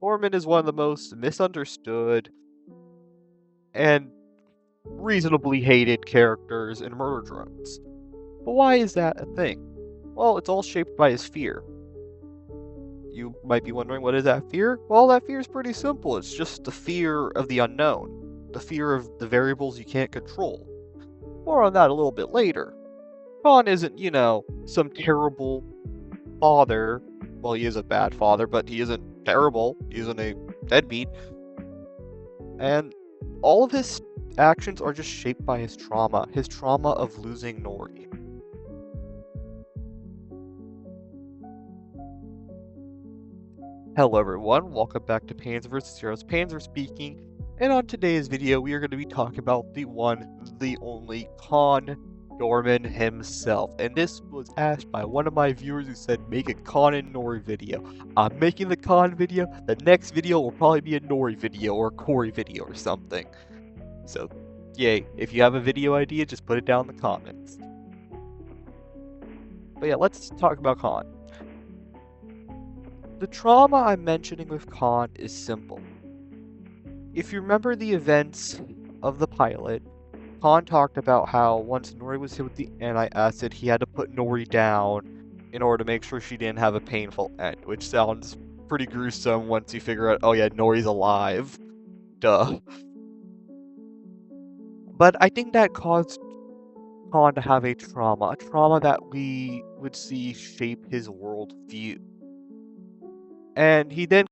Norman is one of the most misunderstood and reasonably hated characters in Murder Drones. But why is that a thing? Well, it's all shaped by his fear. You might be wondering, what is that fear? Well, that fear is pretty simple. It's just the fear of the unknown, the fear of the variables you can't control. More on that a little bit later. Khan isn't, some terrible father. Well, he is a bad father, but he isn't terrible. He isn't a deadbeat. And all of his actions are just shaped by his trauma of losing Nori. Hello everyone, welcome back to Panzer vs. Heroes. Panzer speaking, and on today's video we are going to be talking about the one, the only Khan Dorman himself. And this was asked by one of my viewers who said make a Khan and Nori video. I'm making the Khan video, the next video will probably be a Nori video or a Corey video or something. So, yay, if you have a video idea, just put it down in the comments. But yeah, let's talk about Khan. The trauma I'm mentioning with Khan is simple. If you remember the events of the pilot, Khan talked about how once Nori was hit with the anti-acid, he had to put Nori down in order to make sure she didn't have a painful end, which sounds pretty gruesome once you figure out, oh yeah, Nori's alive. Duh. But I think that caused Khan to have a trauma that we would see shape his worldview. And he then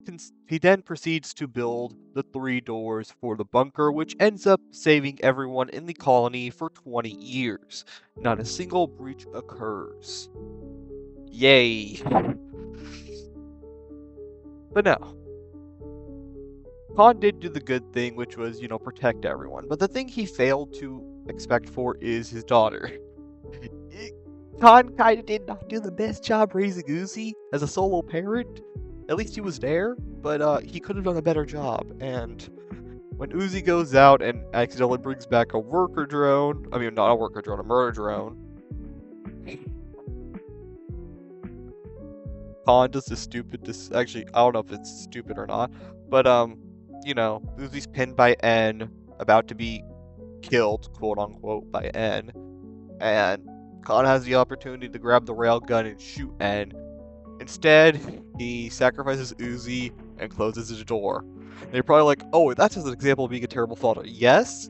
proceeds to build the 3 doors for the bunker, which ends up saving everyone in the colony for 20 years. Not a single breach occurs. Yay. But no. Khan did do the good thing, which was, protect everyone. But the thing he failed to expect for is his daughter. Khan kinda did not do the best job raising Uzi as a solo parent. At least he was there, but he could have done a better job. And when Uzi goes out and accidentally brings back a worker drone, I mean, not a worker drone, a murder drone, Khan does actually, I don't know if it's stupid or not, but, Uzi's pinned by N, about to be killed, quote unquote, by N, and Khan has the opportunity to grab the railgun and shoot N. Instead, he sacrifices Uzi and closes his door. And you're probably like, oh, that's just an example of being a terrible father. Yes,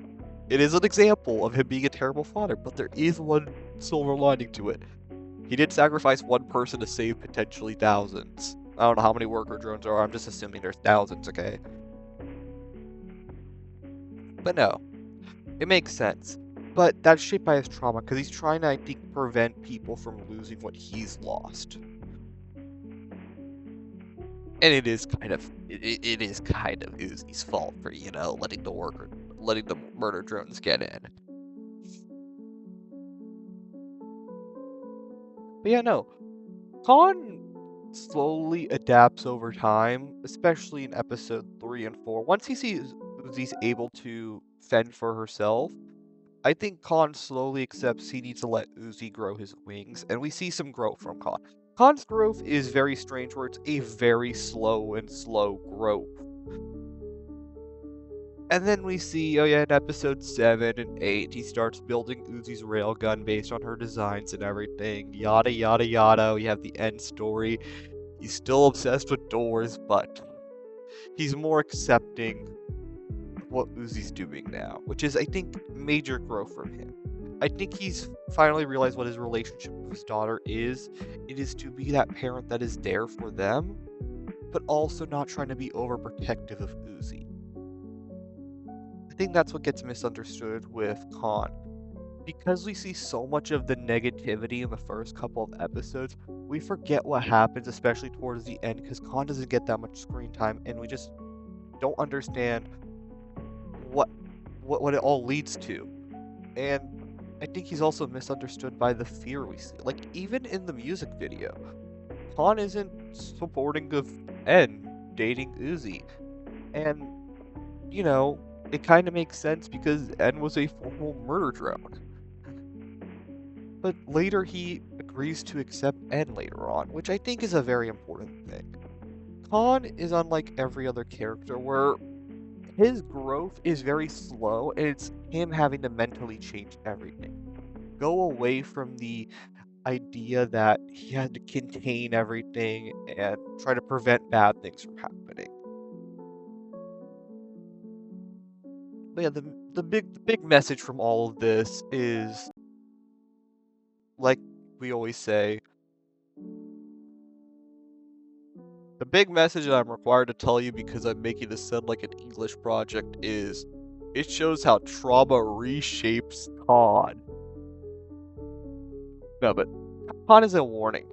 it is an example of him being a terrible father, but there is one silver lining to it. He did sacrifice one person to save potentially thousands. I don't know how many worker drones there are, I'm just assuming there's thousands, okay? But no, it makes sense. But that's shaped by his trauma, because he's trying to, I think, prevent people from losing what he's lost. And it is kind of Uzi's fault for, letting the murder drones get in. But yeah, no. Khan slowly adapts over time, especially in episode 3 and 4. Once he sees Uzi's able to fend for herself, I think Khan slowly accepts he needs to let Uzi grow his wings, and we see some growth from Khan. Khan's growth is very strange, where it's a very slow growth. And then we see, oh yeah, in episode 7 and 8, he starts building Uzi's railgun based on her designs and everything. Yada yada yada, we have the end story. He's still obsessed with doors, but he's more accepting of what Uzi's doing now, which is, I think, major growth from him. I think he's finally realized what his relationship with his daughter is. It is to be that parent that is there for them, but also not trying to be overprotective of Uzi. I think that's what gets misunderstood with Khan. Because we see so much of the negativity in the first couple of episodes, we forget what happens, especially towards the end, because Khan doesn't get that much screen time, and we just don't understand what it all leads to. And I think he's also misunderstood by the fear we see. Like, even in the music video, Khan isn't supporting of N dating Uzi. And, it kind of makes sense because N was a formal murder drone. But later he agrees to accept N later on, which I think is a very important thing. Khan is unlike every other character where his growth is very slow and it's him having to mentally change everything. Go away from the idea that he had to contain everything and try to prevent bad things from happening. But yeah, the big message from all of this is, like we always say, the big message that I'm required to tell you because I'm making this sound like an English project is, it shows how trauma reshapes Khan. No, but Khan is a warning.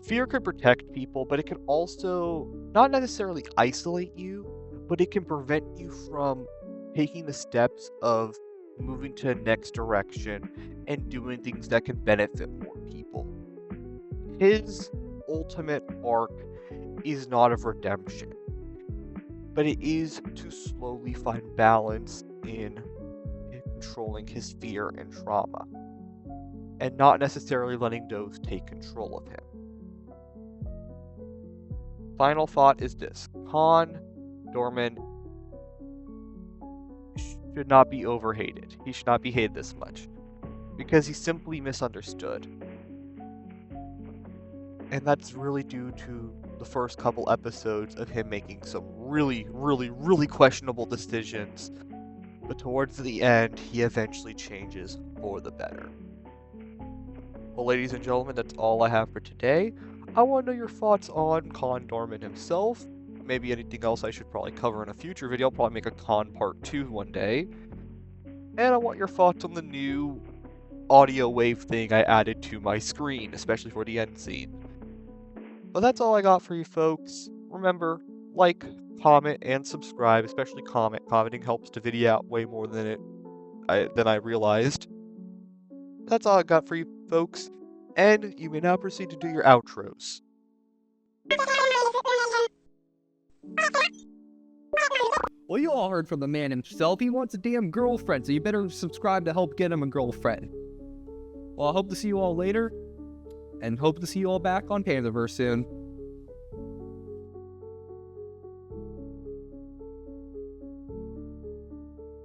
Fear can protect people, but it can also not necessarily isolate you, but it can prevent you from taking the steps of moving to the next direction and doing things that can benefit more people. His ultimate arc is not of redemption, but it is to slowly find balance in controlling his fear and trauma, and not necessarily letting those take control of him. Final thought is this: Khan Dorman should not be overhated. He should not be hated this much, because he's simply misunderstood. And that's really due to the first couple episodes of him making some really, really, really questionable decisions. But towards the end, he eventually changes for the better. Well, ladies and gentlemen, that's all I have for today. I want to know your thoughts on Khan Dorman himself. Maybe anything else I should probably cover in a future video. I'll probably make a Khan Part 2 one day. And I want your thoughts on the new audio wave thing I added to my screen, especially for the end scene. But that's all I got for you folks. Remember, like, comment, and subscribe, especially comment. Commenting helps the video out way more than I realized. That's all I got for you folks, and you may now proceed to do your outros. Well, you all heard from the man himself. He wants a damn girlfriend, so you better subscribe to help get him a girlfriend. Well, I hope to see you all later, and hope to see you all back on Pantherverse soon.